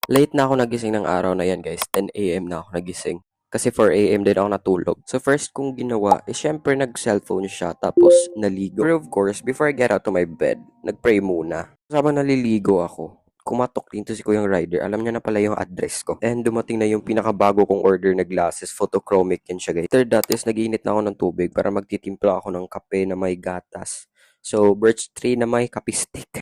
Late na ako nagising ng araw na yan guys, 10 AM na ako nagising. Kasi 4 AM din ako natulog. So first kong ginawa is syempre nag-cellphone siya tapos naligo. Pero of course, before I get out to my bed, nag-pray muna. Habang naliligo ako, kumatok dito si Kuyang Rider. Alam niya na pala yung address ko. And dumating na yung pinakabago kong order na glasses. Photochromic yan siya guys. After that is nagiinit na ako ng tubig para magtitimpla ako ng kape na may gatas. So birch tree na may kapistik.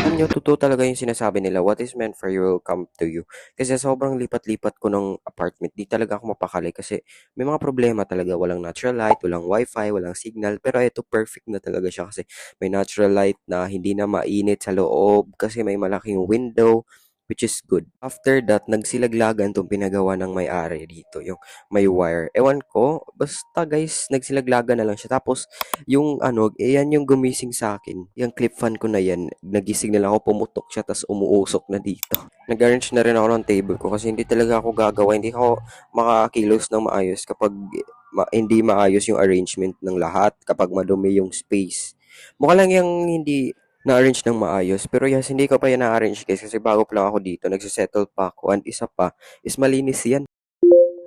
Alam niyo, totoo talaga yung sinasabi nila, what is meant for you will come to you. Kasi sobrang lipat-lipat ko ng apartment, di talaga ako mapakali kasi may mga problema talaga. Walang natural light, walang wifi, walang signal. Pero ito, perfect na talaga siya kasi may natural light na hindi na mainit sa loob kasi may malaking window, which is good. After that, nagsilaglagan tong pinagawa ng may-ari dito, yung may wire. Ewan ko, basta guys, nagsilaglagan na lang siya. Tapos, yung ano, yan yung gumising sa akin. Yung clip fan ko na yan, nagising na lang ako, pumutok siya, tas umuusok na dito. Nag-arrange na rin ako ng table ko kasi hindi talaga ako gagawa, hindi ako makakilos ng maayos kapag hindi maayos yung arrangement ng lahat, kapag madumi yung space. Mukha lang yung hindi na-arrange ng maayos. Pero yes, hindi ko pa yan na-arrange guys kasi bago pa lang ako dito, nagsisettle pa ako. And isa pa, is malinis yan.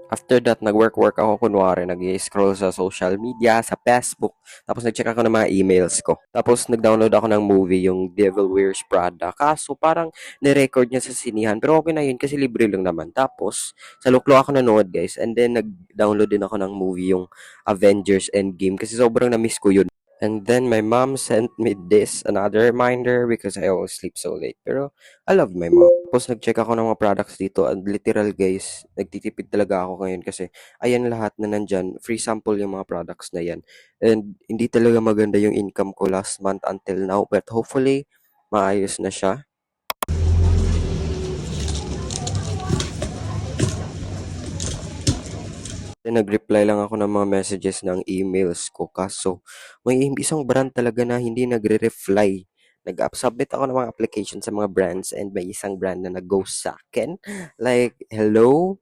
After that, nag-work ako kunwari, nag-scroll sa social media, sa Facebook, tapos nag-check ako ng mga emails ko. Tapos nag-download ako ng movie, yung Devil Wears Prada. Kaso parang nirecord niya sa sinihan, pero okay na yun kasi libre lang naman. Tapos, sa Luklo ako nanood guys, and then nag-download din ako ng movie, yung Avengers Endgame, kasi sobrang na-miss ko yun. And then my mom sent me this, another reminder because I always sleep so late. Pero I love my mom. Tapos nag-check ako ng mga products dito and literal guys, nagtitipid talaga ako ngayon kasi ayan lahat na nandyan. Free sample yung mga products na yan. And hindi talaga maganda yung income ko last month until now. But hopefully, maayos na siya. Then nag-reply lang ako ng mga messages ng emails ko. Kaso, may isang brand talaga na hindi nagre-reply. Nag-submit ako ng mga application sa mga brands and may isang brand na nag-ghost sa akin. Like, hello?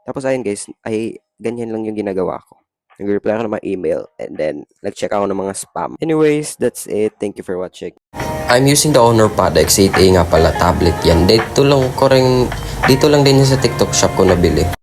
Tapos ayun guys, ay ganyan lang yung ginagawa ko. Nag-reply ako ng mga email and then nag-check ako ng mga spam. Anyways, that's it. Thank you for watching. I'm using the Honor Pad X8A nga pala, tablet yan. Dito lang din yan sa TikTok shop ko nabili.